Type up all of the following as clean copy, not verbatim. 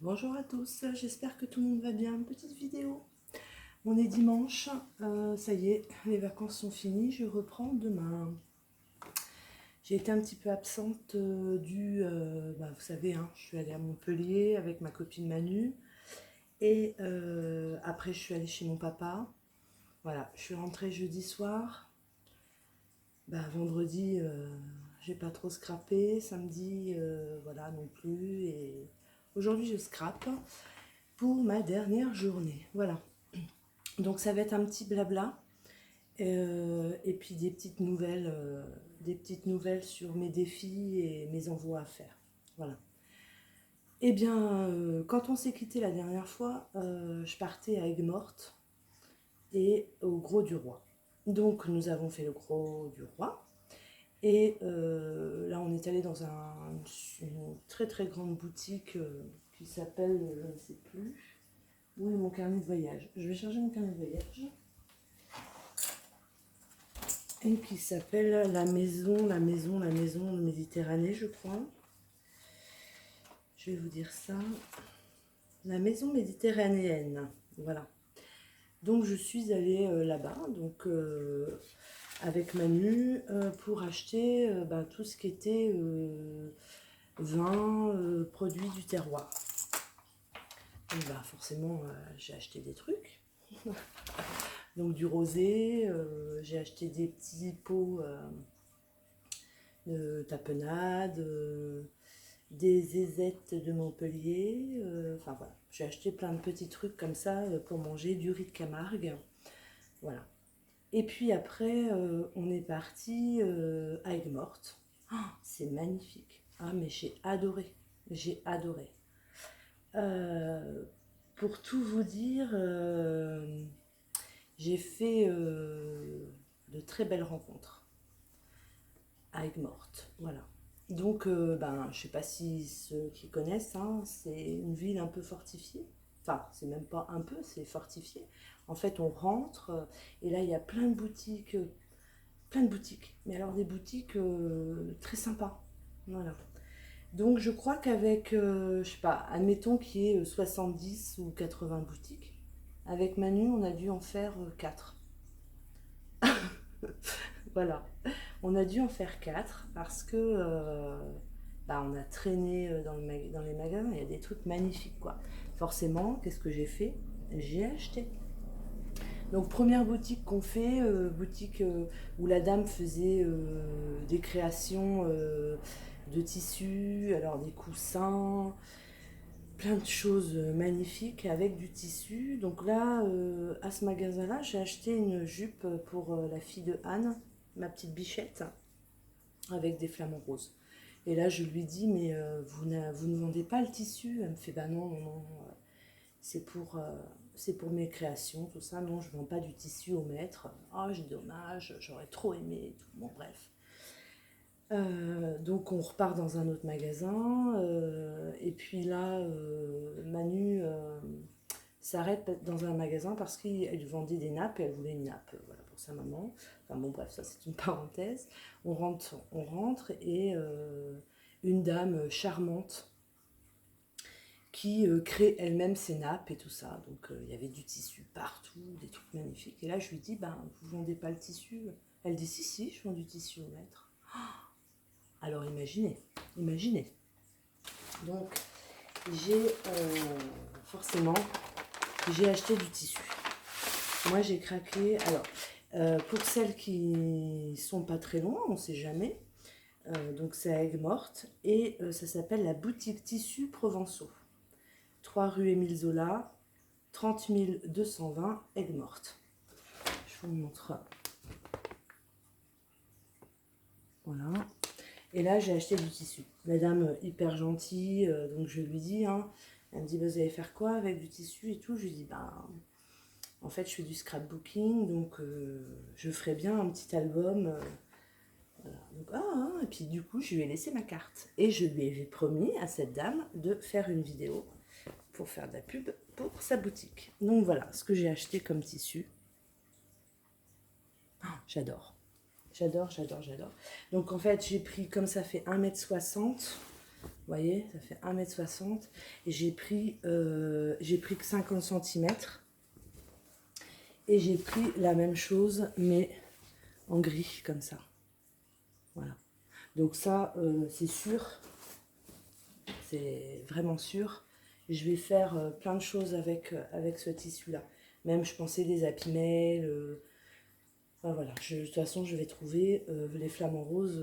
Bonjour à tous, j'espère que tout le monde va bien. Petite vidéo. On est dimanche, ça y est, les vacances sont finies, je reprends demain. J'ai été un petit peu absente vous savez, hein, je suis allée à Montpellier avec ma copine Manu. Et après, je suis allée chez mon papa. Voilà, je suis rentrée jeudi soir. Vendredi, j'ai pas trop scrappé. Samedi, voilà, non plus. Et aujourd'hui, je scrappe pour ma dernière journée. Voilà. Donc ça va être un petit blabla et puis des petites nouvelles sur mes défis et mes envois à faire. Voilà. Eh bien, quand on s'est quitté la dernière fois, je partais à Aigues-Mortes et au Gros du Roi. Donc nous avons fait le Gros du Roi et là on est allé dans une très très grande boutique qui s'appelle, je ne sais plus, où est mon carnet de voyage. Je vais charger mon carnet de voyage. Et qui s'appelle la maison de Méditerranée, je crois. Je vais vous dire ça. La maison méditerranéenne, voilà. Donc je suis allée là-bas, avec Manu, pour acheter tout ce qui était vin, produits du terroir. Et forcément, j'ai acheté des trucs. Donc du rosé, j'ai acheté des petits pots de tapenade, des zézettes de Montpellier. Enfin voilà, j'ai acheté plein de petits trucs comme ça pour manger, du riz de Camargue. Voilà. Et puis après, on est parti à Aigues-Mortes. Oh, c'est magnifique. Ah, mais j'ai adoré. J'ai adoré. Euh, pour tout vous dire, j'ai fait de très belles rencontres à Aigues-Mortes. Voilà. Donc, je ne sais pas si ceux qui connaissent, hein, c'est une ville un peu fortifiée. Enfin, c'est même pas un peu, c'est fortifié. En fait, on rentre et là, il y a plein de boutiques. Mais alors, des boutiques très sympas. Voilà. Donc, je crois qu'avec, je sais pas, admettons qu'il y ait 70 ou 80 boutiques. Avec Manu, on a dû en faire 4. Voilà. On a dû en faire 4 parce que on a traîné dans les magasins. Il y a des trucs magnifiques, quoi. Forcément, qu'est-ce que j'ai fait? J'ai acheté. Donc, première boutique qu'on fait, boutique où la dame faisait des créations de tissus, alors des coussins, plein de choses magnifiques avec du tissu. Donc là, à ce magasin-là, j'ai acheté une jupe pour la fille de Anne, ma petite bichette, avec des flamants roses. Et là, je lui dis, mais vous ne vendez pas le tissu? Elle me fait, bah non, non, non, c'est c'est pour mes créations, tout ça. Non, je ne vends pas du tissu au maître. Ah, j'ai dommage, j'aurais trop aimé et tout. Bon, bref. Donc on repart dans un autre magasin et puis là Manu s'arrête dans un magasin parce qu'elle vendait des nappes et elle voulait une nappe voilà, pour sa maman. Enfin bon bref, ça c'est une parenthèse. On rentre et une dame charmante qui crée elle-même ses nappes et tout ça. Donc il y avait du tissu partout, des trucs magnifiques. Et là je lui dis, vous vendez pas le tissu? Elle dit, si, si, je vends du tissu au maître. Alors imaginez, imaginez. Donc j'ai forcément j'ai acheté du tissu. Moi j'ai craqué. Alors pour celles qui sont pas très loin, on sait jamais. Donc c'est à Aigues-Mortes et ça s'appelle la boutique tissus provençaux. 3 rue Émile Zola, 30 220 Aigues-Mortes. Je vous montre. Voilà. Et là, j'ai acheté du tissu. La dame hyper gentille, donc je lui dis, hein, elle me dit, vous allez faire quoi avec du tissu et tout? Je lui dis, en fait, je fais du scrapbooking, donc je ferais bien un petit album. Voilà. Donc, et puis du coup, je lui ai laissé ma carte. Et je lui ai promis à cette dame de faire une vidéo pour faire de la pub pour sa boutique. Donc voilà ce que j'ai acheté comme tissu. J'adore. J'adore, j'adore, j'adore. Donc en fait, j'ai pris, comme ça fait 1,60 m, voyez, ça fait 1,60 m. Et j'ai pris que 50 centimètres. Et j'ai pris la même chose, mais en gris, comme ça. Voilà. Donc ça, c'est sûr. C'est vraiment sûr. Je vais faire plein de choses avec ce tissu-là. Même, je pensais des happy mail. Enfin, voilà. De toute façon, je vais trouver les flamants roses.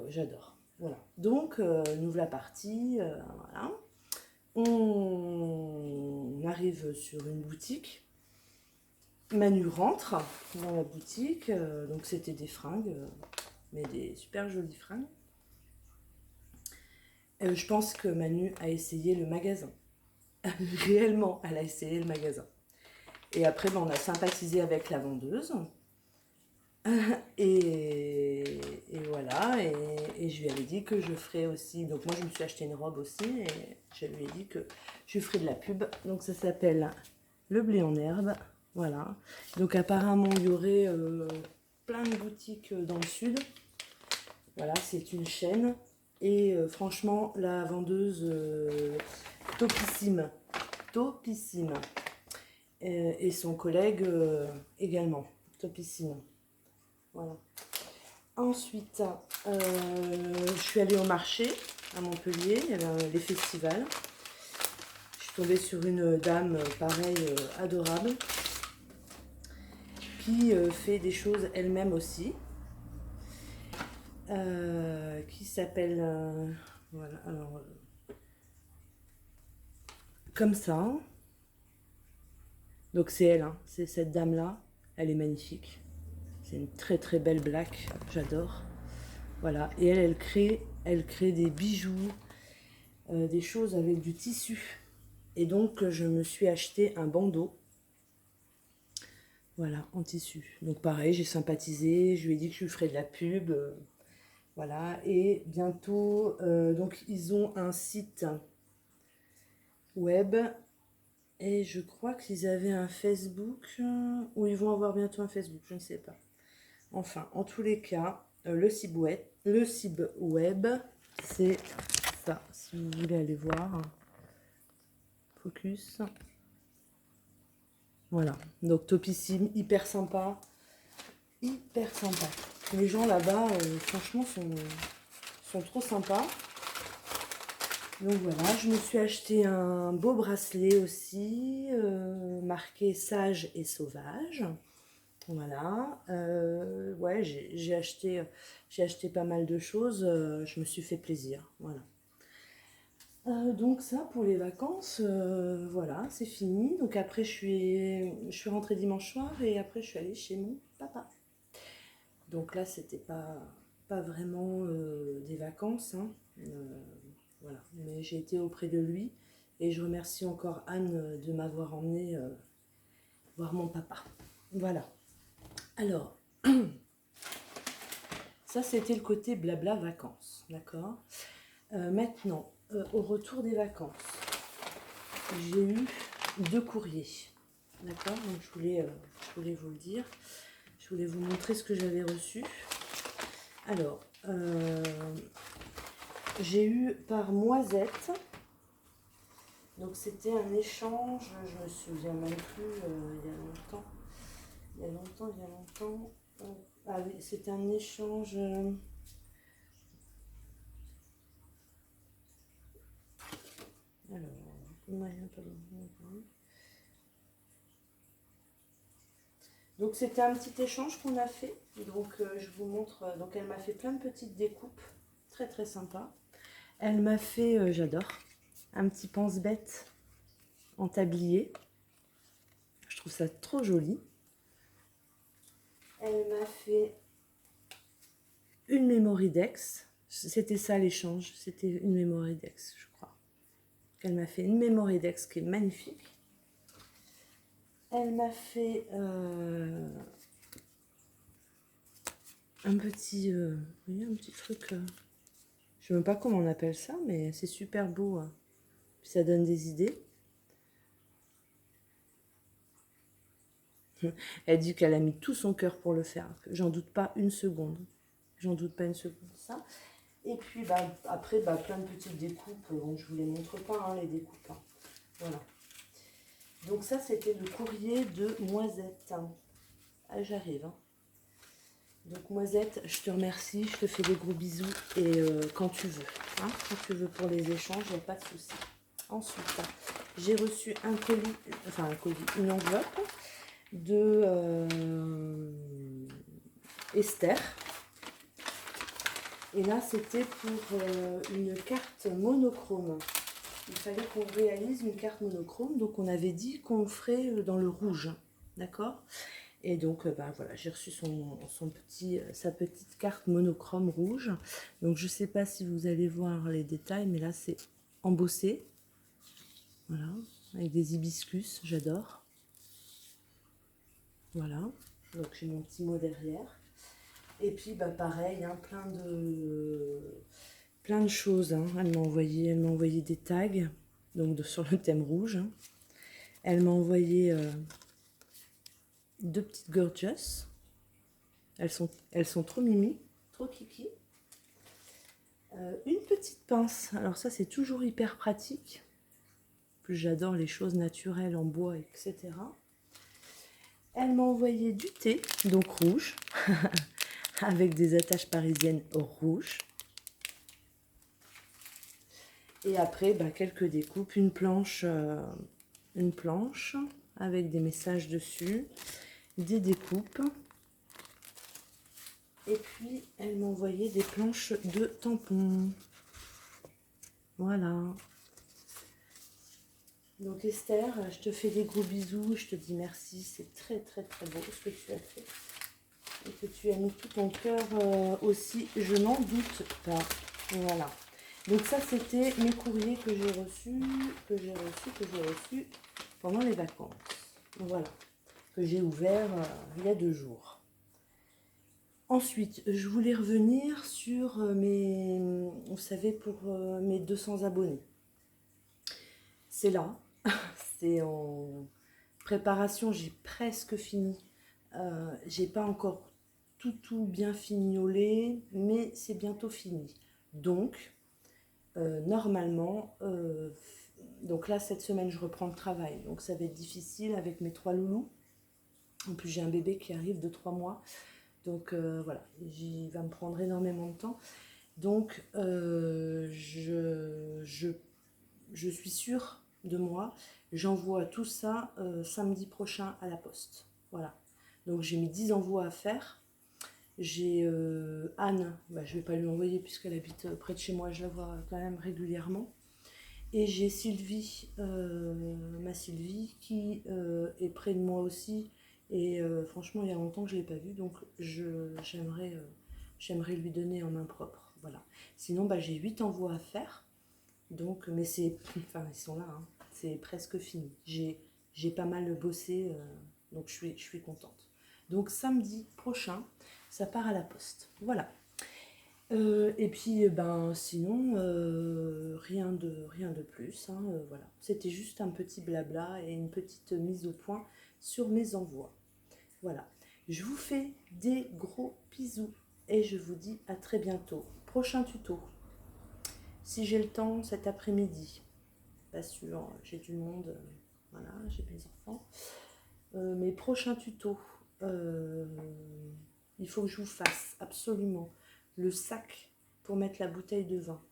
J'adore. Voilà. Donc, nous voilà partis. Voilà. On arrive sur une boutique. Manu rentre dans la boutique. Donc, c'était des fringues. Mais des super jolies fringues. Je pense que Manu a essayé le magasin. Réellement, elle a essayé le magasin. Et après, ben, on a sympathisé avec la vendeuse. Et voilà. Et je lui avais dit que je ferais aussi. Donc, moi, je me suis acheté une robe aussi. Et je lui ai dit que je ferais de la pub. Donc, ça s'appelle Le Blé en Herbe. Voilà. Donc, apparemment, il y aurait plein de boutiques dans le sud. Voilà, c'est une chaîne. Et franchement, la vendeuse topissime. Topissime. Et son collègue également. Topissime. Voilà. Ensuite, je suis allée au marché à Montpellier. Il y avait les festivals. Je suis tombée sur une dame, pareil, adorable. Qui fait des choses elle-même aussi. Qui s'appelle... voilà, alors... comme ça. Donc c'est elle, hein, c'est cette dame-là. Elle est magnifique. C'est une très très belle black, j'adore. Voilà, et elle crée des bijoux, des choses avec du tissu. Et donc je me suis acheté un bandeau. Voilà, en tissu. Donc pareil, j'ai sympathisé, je lui ai dit que je lui ferais de la pub. Voilà, et bientôt, donc ils ont un site web. Et je crois qu'ils avaient un Facebook, ou ils vont avoir bientôt un Facebook, je ne sais pas. Enfin, en tous les cas, le site web, c'est ça. Si vous voulez aller voir, focus. Voilà, donc topissime, hyper sympa. Hyper sympa. Les gens là-bas, franchement, sont trop sympas. Donc voilà, je me suis acheté un beau bracelet aussi, marqué sage et sauvage. Voilà, ouais, j'ai acheté pas mal de choses, je me suis fait plaisir, voilà. Donc ça, pour les vacances, voilà, c'est fini. Donc après, je suis rentrée dimanche soir et après, je suis allée chez mon papa. Donc là, c'était pas vraiment des vacances, hein. Voilà, mais j'ai été auprès de lui et je remercie encore Anne de m'avoir emmenée voir mon papa. Voilà. Alors, ça c'était le côté blabla vacances, d'accord. Maintenant, au retour des vacances, j'ai eu 2 courriers, d'accord. Donc je voulais vous le dire, je voulais vous montrer ce que j'avais reçu. Alors, j'ai eu par Moisette. Donc c'était un échange, je me souviens même plus, il y a longtemps. Ah oui, c'était un échange. Alors, donc c'était un petit échange qu'on a fait. Donc je vous montre. Donc elle m'a fait plein de petites découpes, très très sympa. Elle m'a fait, j'adore, un petit pense-bête en tablier. Je trouve ça trop joli. Elle m'a fait une Mémoridex. C'était ça l'échange, c'était une Mémoridex, je crois. Elle m'a fait une Mémoridex qui est magnifique. Elle m'a fait un petit, vous voyez, un petit truc. Je ne sais même pas comment on appelle ça, mais c'est super beau. Hein. Puis ça donne des idées. Elle dit qu'elle a mis tout son cœur pour le faire. J'en doute pas une seconde. J'en doute pas une seconde. Ça. Et puis après, plein de petites découpes. Bon, je ne vous les montre pas, hein, les découpes. Hein. Voilà. Donc ça, c'était le courrier de Moisette. Ah, j'arrive. Hein. Donc Moisette, je te remercie, je te fais des gros bisous. Et quand tu veux. Hein, quand tu veux pour les échanges, il n'y a pas de souci. Ensuite, j'ai reçu un colis, une enveloppe de Esther. Et là, c'était pour une carte monochrome. Il fallait qu'on réalise une carte monochrome. Donc, on avait dit qu'on ferait dans le rouge. D'accord? Et donc, voilà, j'ai reçu sa petite carte monochrome rouge. Donc, je ne sais pas si vous allez voir les détails, mais là, c'est embossé. Voilà, avec des hibiscus, j'adore. Voilà, donc j'ai mon petit mot derrière. Et puis, pareil, hein, plein de choses. Hein. Elle m'a envoyé des tags, donc sur le thème rouge. Hein. Elle m'a envoyé 2 petites gorgeous. Elles sont trop mimi, trop kiki. Une petite pince. Alors ça, c'est toujours hyper pratique. Plus j'adore les choses naturelles en bois, etc. Elle m'a envoyé du thé, donc rouge, avec des attaches parisiennes rouges. Et après, quelques découpes, une planche avec des messages dessus, des découpes. Et puis, elle m'a envoyé des planches de tampons. Voilà. Donc Esther, je te fais des gros bisous, je te dis merci, c'est très très très beau ce que tu as fait. Et que tu as mis tout ton cœur aussi, je n'en doute pas. Voilà. Donc ça, c'était mes courriers que j'ai reçus pendant les vacances. Voilà. Que j'ai ouvert il y a 2 jours. Ensuite, je voulais revenir sur vous savez, pour mes 200 abonnés. C'est là. C'est en préparation, j'ai presque fini. J'ai pas encore tout bien fignolé, mais c'est bientôt fini. Donc, normalement, donc là, cette semaine, je reprends le travail. Donc, ça va être difficile avec mes 3 loulous. En plus, j'ai un bébé qui arrive de 3 mois. Donc, voilà, j'y va me prendre énormément de temps. Donc, je suis sûre de moi. J'envoie tout ça samedi prochain à la poste. Voilà. Donc, j'ai mis 10 envois à faire. J'ai Anne, je ne vais pas lui envoyer puisqu'elle habite près de chez moi, je la vois quand même régulièrement. Et j'ai Sylvie, ma Sylvie, qui est près de moi aussi. Et franchement, il y a longtemps que je ne l'ai pas vue, donc j'aimerais lui donner en main propre. Voilà. Sinon, j'ai 8 envois à faire. Donc, mais c'est, enfin, ils sont là, hein, c'est presque fini. J'ai pas mal bossé, donc je suis contente. Donc samedi prochain, ça part à la poste. Voilà. Et puis, sinon, rien de plus. Hein, voilà. C'était juste un petit blabla et une petite mise au point sur mes envois. Voilà. Je vous fais des gros bisous et je vous dis à très bientôt. Prochain tuto. Si j'ai le temps cet après-midi. Pas sûr, j'ai du monde. Voilà, j'ai mes enfants. Mes prochains tutos. Il faut que je vous fasse absolument le sac pour mettre la bouteille de vin.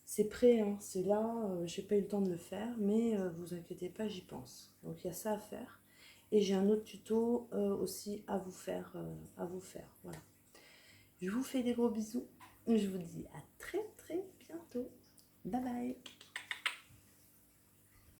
C'est prêt, hein, c'est là, j'ai pas eu le temps de le faire, mais vous inquiétez pas, j'y pense. Donc il y a ça à faire. Et j'ai un autre tuto aussi à vous faire. Voilà. Je vous fais des gros bisous. Je vous dis à très très bientôt. Bye bye.